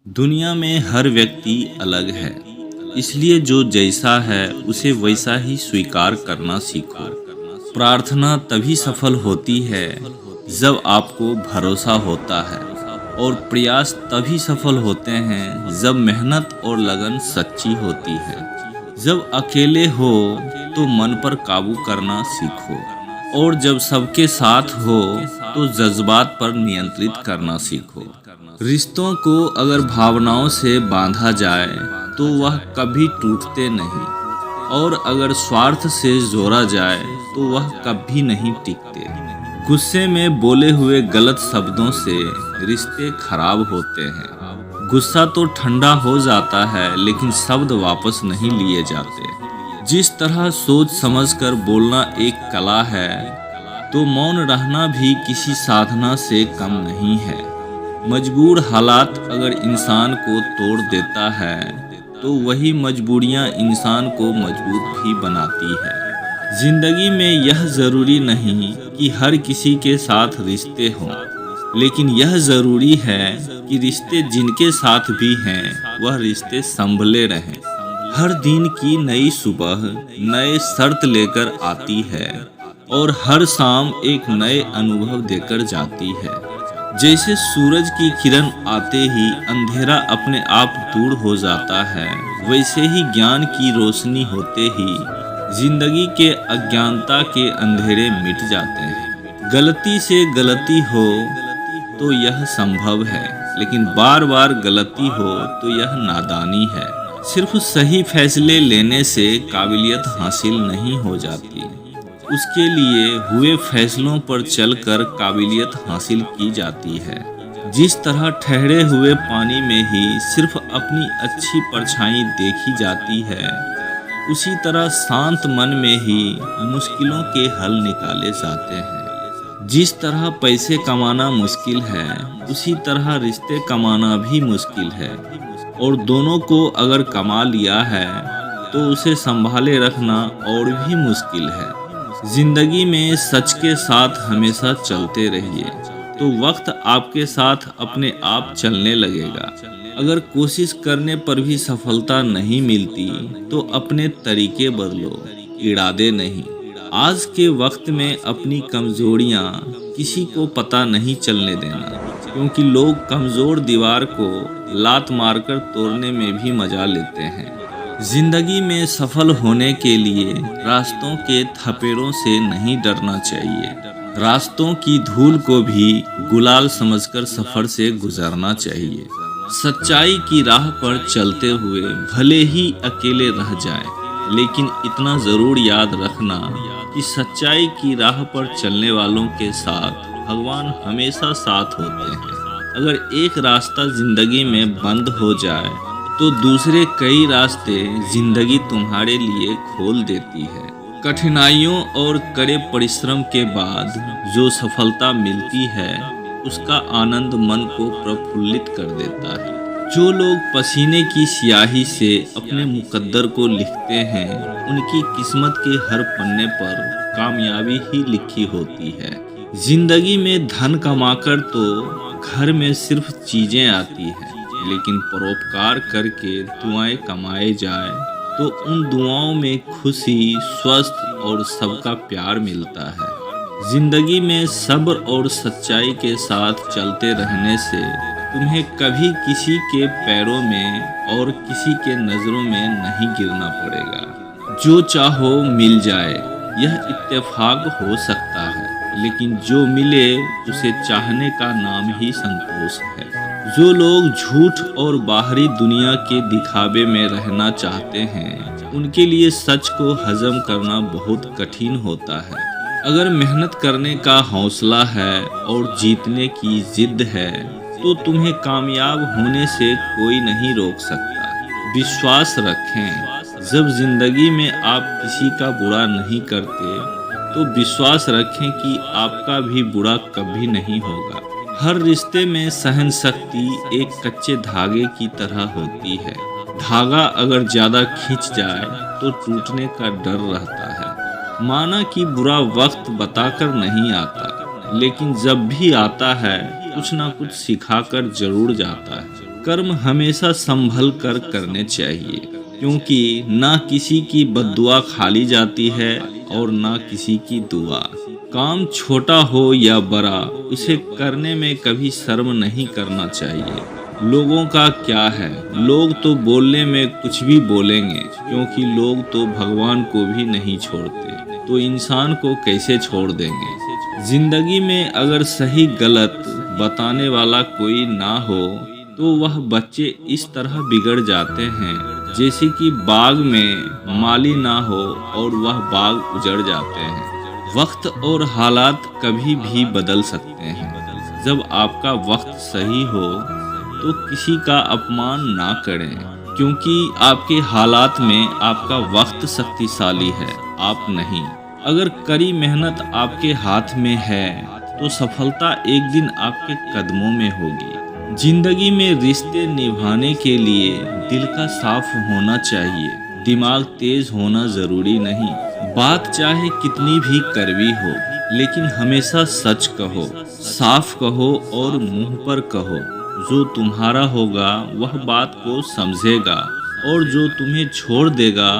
दुनिया में हर व्यक्ति अलग है, इसलिए जो जैसा है उसे वैसा ही स्वीकार करना सीखो। प्रार्थना तभी सफल होती है जब आपको भरोसा होता है, और प्रयास तभी सफल होते हैं जब मेहनत और लगन सच्ची होती है। जब अकेले हो तो मन पर काबू करना सीखो, और जब सबके साथ हो तो जज्बात पर नियंत्रित करना सीखो। रिश्तों को अगर भावनाओं से बांधा जाए तो वह कभी टूटते नहीं, और अगर स्वार्थ से जोड़ा जाए तो वह कभी नहीं टिकते। गुस्से में बोले हुए गलत शब्दों से रिश्ते खराब होते हैं। गुस्सा तो ठंडा हो जाता है, लेकिन शब्द वापस नहीं लिए जाते। जिस तरह सोच समझकर बोलना एक कला है, तो मौन रहना भी किसी साधना से कम नहीं है। मजबूर हालात अगर इंसान को तोड़ देता है, तो वही मजबूरियां इंसान को मजबूत भी बनाती है। जिंदगी में यह ज़रूरी नहीं कि हर किसी के साथ रिश्ते हों, लेकिन यह ज़रूरी है कि रिश्ते जिनके साथ भी हैं वह रिश्ते संभले रहें। हर दिन की नई सुबह नए शर्त लेकर आती है, और हर शाम एक नए अनुभव देकर जाती है। जैसे सूरज की किरण आते ही अंधेरा अपने आप दूर हो जाता है, वैसे ही ज्ञान की रोशनी होते ही जिंदगी के अज्ञानता के अंधेरे मिट जाते हैं। गलती से गलती हो तो यह संभव है, लेकिन बार बार गलती हो तो यह नादानी है। सिर्फ सही फैसले लेने से काबिलियत हासिल नहीं हो जाती, उसके लिए हुए फैसलों पर चलकर काबिलियत हासिल की जाती है। जिस तरह ठहरे हुए पानी में ही सिर्फ अपनी अच्छी परछाई देखी जाती है, उसी तरह शांत मन में ही मुश्किलों के हल निकाले जाते हैं। जिस तरह पैसे कमाना मुश्किल है, उसी तरह रिश्ते कमाना भी मुश्किल है, और दोनों को अगर कमा लिया है तो उसे संभाले रखना और भी मुश्किल है। जिंदगी में सच के साथ हमेशा चलते रहिए, तो वक्त आपके साथ अपने आप चलने लगेगा। अगर कोशिश करने पर भी सफलता नहीं मिलती तो अपने तरीके बदलो, इरादे नहीं। आज के वक्त में अपनी कमजोरियां किसी को पता नहीं चलने देना, क्योंकि लोग कमजोर दीवार को लात मारकर तोड़ने में भी मजा लेते हैं। जिंदगी में सफल होने के लिए रास्तों के थपेड़ों से नहीं डरना चाहिए। रास्तों की धूल को भी गुलाल समझकर सफर से गुजरना चाहिए। सच्चाई की राह पर चलते हुए भले ही अकेले रह जाए, लेकिन इतना जरूर याद रखना कि सच्चाई की राह पर चलने वालों के साथ भगवान हमेशा साथ होते हैं। अगर एक रास्ता जिंदगी में बंद हो जाए तो दूसरे कई रास्ते जिंदगी तुम्हारे लिए खोल देती है। कठिनाइयों और कड़े परिश्रम के बाद जो सफलता मिलती है, उसका आनंद मन को प्रफुल्लित कर देता है। जो लोग पसीने की स्याही से अपने मुकद्दर को लिखते हैं, उनकी किस्मत के हर पन्ने पर कामयाबी ही लिखी होती है। जिंदगी में धन कमाकर तो घर में सिर्फ चीजें आती हैं, लेकिन परोपकार करके दुआएं कमाए जाए तो उन दुआओं में खुशी, स्वस्थ और सबका प्यार मिलता है। जिंदगी में सब्र और सच्चाई के साथ चलते रहने से तुम्हें कभी किसी के पैरों में और किसी के नजरों में नहीं गिरना पड़ेगा। जो चाहो मिल जाए, यह इत्तेफाक हो सकता है, लेकिन जो मिले उसे चाहने का नाम ही संतोष है। जो लोग झूठ और बाहरी दुनिया के दिखावे में रहना चाहते हैं, उनके लिए सच को हजम करना बहुत कठिन होता है। अगर मेहनत करने का हौसला है और जीतने की जिद है, तो तुम्हें कामयाब होने से कोई नहीं रोक सकता। विश्वास रखें, जब जिंदगी में आप किसी का बुरा नहीं करते, तो विश्वास रखें कि आपका भी बुरा कभी नहीं होगा। हर रिश्ते में सहन शक्ति एक कच्चे धागे की तरह होती है। धागा अगर ज्यादा खिंच जाए तो टूटने का डर रहता है। माना कि बुरा वक्त बताकर नहीं आता, लेकिन जब भी आता है कुछ ना कुछ सिखाकर जरूर जाता है। कर्म हमेशा संभल कर करने चाहिए, क्योंकि ना किसी की बद्दुआ खाली जाती है और ना किसी की दुआ। काम छोटा हो या बड़ा, उसे करने में कभी शर्म नहीं करना चाहिए। लोगों का क्या है, लोग तो बोलने में कुछ भी बोलेंगे, क्योंकि लोग तो भगवान को भी नहीं छोड़ते, तो इंसान को कैसे छोड़ देंगे। जिंदगी में अगर सही गलत बताने वाला कोई ना हो तो वह बच्चे इस तरह बिगड़ जाते हैं जैसे कि बाग में माली ना हो और वह बाग उजड़ जाते हैं। वक्त और हालात कभी भी बदल सकते हैं। जब आपका वक्त सही हो तो किसी का अपमान ना करें, क्योंकि आपके हालात में आपका वक्त शक्तिशाली है, आप नहीं। अगर कड़ी मेहनत आपके हाथ में है तो सफलता एक दिन आपके कदमों में होगी। जिंदगी में रिश्ते निभाने के लिए दिल का साफ होना चाहिए, दिमाग तेज होना जरूरी नहीं। बात चाहे कितनी भी कड़वी हो, लेकिन हमेशा सच कहो, साफ कहो और मुंह पर कहो। जो तुम्हारा होगा वह बात को समझेगा, और जो तुम्हें छोड़ देगा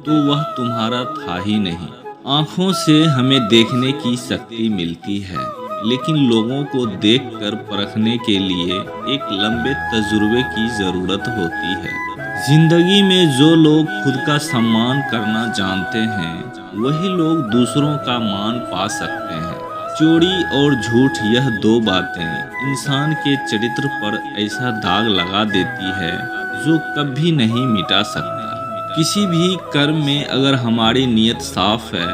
तो वह तुम्हारा था ही नहीं। आँखों से हमें देखने की शक्ति मिलती है, लेकिन लोगों को देखकर परखने के लिए एक लंबे तजुर्बे की ज़रूरत होती है। जिंदगी में जो लोग खुद का सम्मान करना जानते हैं, वही लोग दूसरों का मान पा सकते हैं। चोरी और झूठ, यह दो बातें इंसान के चरित्र पर ऐसा दाग लगा देती है जो कभी नहीं मिटा सकता। किसी भी कर्म में अगर हमारी नीयत साफ है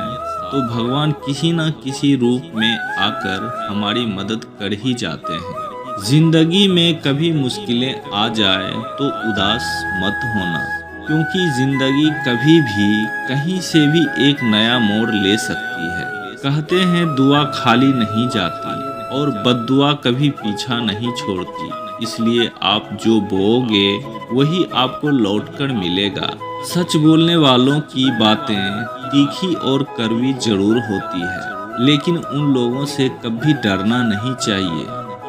तो भगवान किसी न किसी रूप में आकर हमारी मदद कर ही जाते हैं। जिंदगी में कभी मुश्किलें आ जाए तो उदास मत होना, क्योंकि जिंदगी कभी भी कहीं से भी एक नया मोड़ ले सकती है। कहते हैं दुआ खाली नहीं जाती और बद्दुआ कभी पीछा नहीं छोड़ती, इसलिए आप जो बोओगे वही आपको लौटकर मिलेगा। सच बोलने वालों की बातें तीखी और कड़वी जरूर होती है, लेकिन उन लोगों से कभी डरना नहीं चाहिए,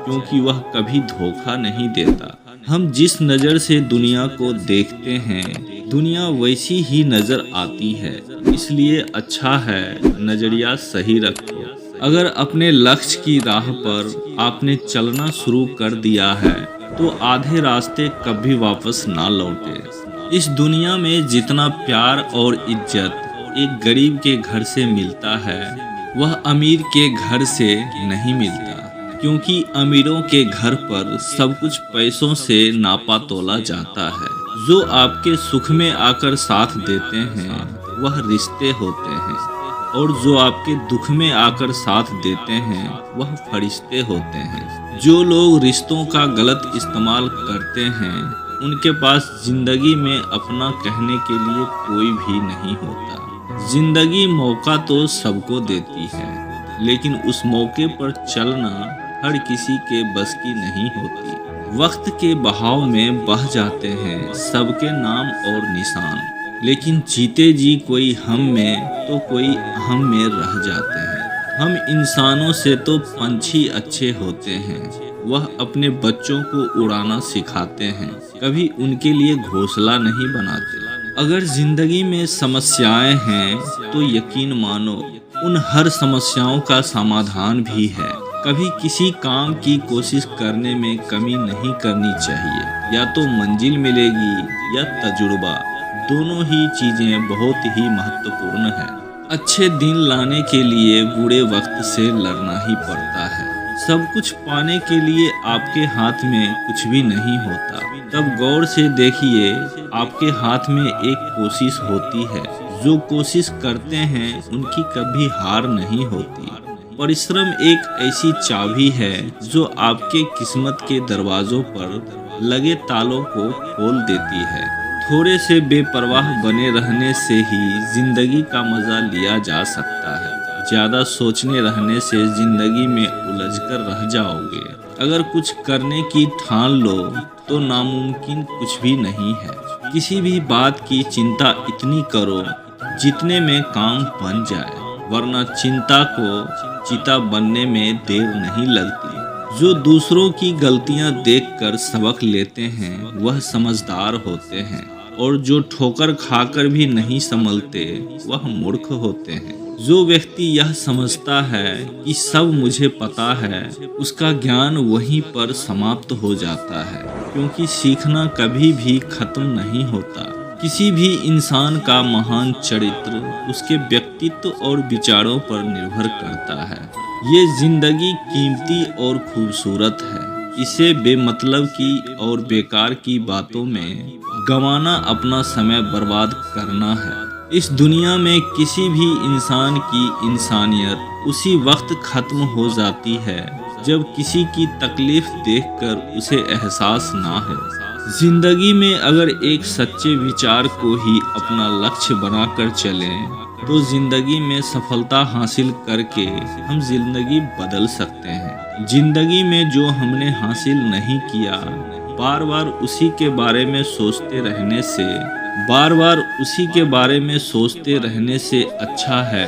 क्योंकि वह कभी धोखा नहीं देता। हम जिस नज़र से दुनिया को देखते हैं, दुनिया वैसी ही नज़र आती है, इसलिए अच्छा है नज़रिया सही रखो। अगर अपने लक्ष्य की राह पर आपने चलना शुरू कर दिया है तो आधे रास्ते कभी वापस ना लौटे। इस दुनिया में जितना प्यार और इज्जत एक गरीब के घर से मिलता है, वह अमीर के घर से नहीं मिलता, क्योंकि अमीरों के घर पर सब कुछ पैसों से नापा तोला जाता है। जो आपके सुख में आकर साथ देते हैं वह रिश्ते होते हैं, और जो आपके दुख में आकर साथ देते हैं वह फरिश्ते होते हैं। जो लोग रिश्तों का गलत इस्तेमाल करते हैं, उनके पास जिंदगी में अपना कहने के लिए कोई भी नहीं होता। जिंदगी मौका तो सबको देती है, लेकिन उस मौके पर चलना हर किसी के बस की नहीं होती। वक्त के बहाव में बह जाते हैं सबके नाम और निशान, लेकिन जीते जी कोई हम में तो कोई हम में रह जाते हैं। हम इंसानों से तो पंछी अच्छे होते हैं, वह अपने बच्चों को उड़ाना सिखाते हैं, कभी उनके लिए घोंसला नहीं बनाते। अगर जिंदगी में समस्याएं हैं तो यकीन मानो उन हर समस्याओं का समाधान भी है। कभी किसी काम की कोशिश करने में कमी नहीं करनी चाहिए। या तो मंजिल मिलेगी या तजुर्बा, दोनों ही चीजें बहुत ही महत्वपूर्ण है। अच्छे दिन लाने के लिए बुरे वक्त से लड़ना ही पड़ता है। सब कुछ पाने के लिए आपके हाथ में कुछ भी नहीं होता। तब गौर से देखिए, आपके हाथ में एक कोशिश होती है। जो कोशिश करते हैं उनकी कभी हार नहीं होती। परिश्रम एक ऐसी चाबी है जो आपके किस्मत के दरवाजों पर लगे तालों को खोल देती है। थोड़े से बेपरवाह बने रहने से ही जिंदगी का मजा लिया जा सकता है। ज्यादा सोचने रहने से जिंदगी में उलझकर रह जाओगे। अगर कुछ करने की ठान लो तो नामुमकिन कुछ भी नहीं है। किसी भी बात की चिंता इतनी करो जितने में काम बन जाए, वरना चिंता को चिता बनने में देर नहीं लगती। जो दूसरों की गलतियां देखकर सबक लेते हैं वह समझदार होते हैं, और जो ठोकर खाकर भी नहीं संभलते वह मूर्ख होते हैं। जो व्यक्ति यह समझता है कि सब मुझे पता है, उसका ज्ञान वहीं पर समाप्त हो जाता है, क्योंकि सीखना कभी भी खत्म नहीं होता। किसी भी इंसान का महान चरित्र उसके व्यक्तित्व और विचारों पर निर्भर करता है। ये जिंदगी कीमती और खूबसूरत है। इसे बेमतलब की और बेकार की बातों में गंवाना अपना समय बर्बाद करना है। इस दुनिया में किसी भी इंसान की इंसानियत उसी वक्त खत्म हो जाती है जब किसी की तकलीफ देखकर उसे एहसास ना हो। जिंदगी में अगर एक सच्चे विचार को ही अपना लक्ष्य बनाकर चलें तो जिंदगी में सफलता हासिल करके हम जिंदगी बदल सकते हैं। जिंदगी में जो हमने हासिल नहीं किया, बार बार उसी के बारे में सोचते रहने से अच्छा है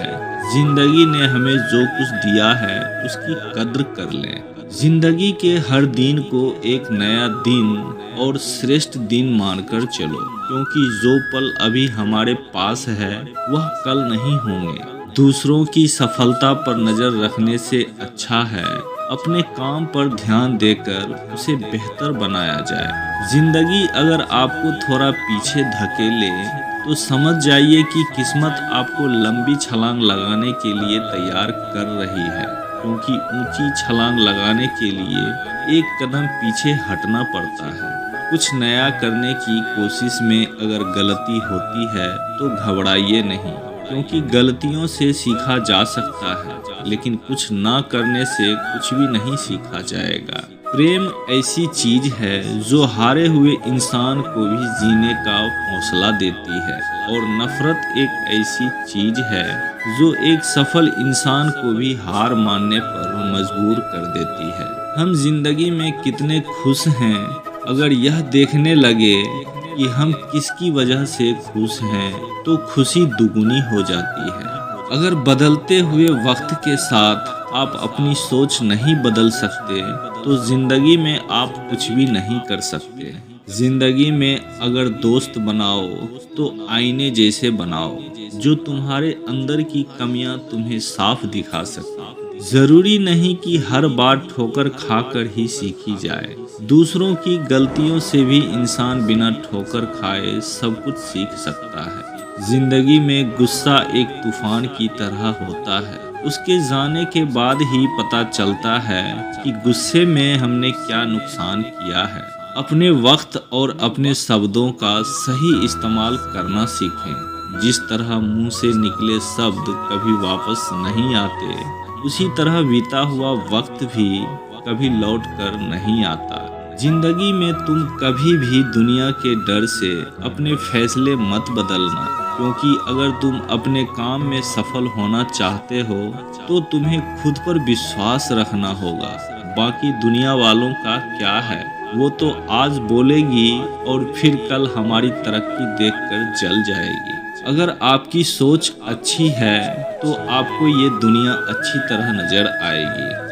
जिंदगी ने हमें जो कुछ दिया है उसकी कद्र कर लें। जिंदगी के हर दिन को एक नया दिन और श्रेष्ठ दिन मानकर चलो, क्योंकि जो पल अभी हमारे पास है वह कल नहीं होंगे। दूसरों की सफलता पर नजर रखने से अच्छा है अपने काम पर ध्यान देकर उसे बेहतर बनाया जाए। जिंदगी अगर आपको थोड़ा पीछे धकेले तो समझ जाइए कि किस्मत आपको लंबी छलांग लगाने के लिए तैयार कर रही है, क्योंकि ऊंची छलांग लगाने के लिए एक कदम पीछे हटना पड़ता है। कुछ नया करने की कोशिश में अगर गलती होती है तो घबराइए नहीं, क्योंकि गलतियों से सीखा जा सकता है, लेकिन कुछ ना करने से कुछ भी नहीं सीखा जाएगा। प्रेम ऐसी चीज है जो हारे हुए इंसान को भी जीने का हौसला देती है, और नफरत एक ऐसी चीज है जो एक सफल इंसान को भी हार मानने पर मजबूर कर देती है। हम जिंदगी में कितने खुश हैं अगर यह देखने लगे कि हम किसकी वजह से खुश हैं तो खुशी दुगुनी हो जाती है। अगर बदलते हुए वक्त के साथ आप अपनी सोच नहीं बदल सकते तो जिंदगी में आप कुछ भी नहीं कर सकते। जिंदगी में अगर दोस्त बनाओ तो आईने जैसे बनाओ, जो तुम्हारे अंदर की कमियां तुम्हें साफ दिखा सके। जरूरी नहीं कि हर बार ठोकर खाकर ही सीखी जाए। दूसरों की गलतियों से भी इंसान बिना ठोकर खाए सब कुछ सीख सकता है। जिंदगी में गुस्सा एक तूफान की तरह होता है। उसके जाने के बाद ही पता चलता है कि गुस्से में हमने क्या नुकसान किया है। अपने वक्त और अपने शब्दों का सही इस्तेमाल करना सीखें। जिस तरह मुंह से निकले शब्द कभी वापस नहीं आते, उसी तरह बीता हुआ वक्त भी कभी लौट कर नहीं आता। जिंदगी में तुम कभी भी दुनिया के डर से अपने फैसले मत बदलना, क्योंकि अगर तुम अपने काम में सफल होना चाहते हो तो तुम्हें खुद पर विश्वास रखना होगा। बाकी दुनिया वालों का क्या है, वो तो आज बोलेगी और फिर कल हमारी तरक्की देखकर जल जाएगी। अगर आपकी सोच अच्छी है तो आपको ये दुनिया अच्छी तरह नजर आएगी।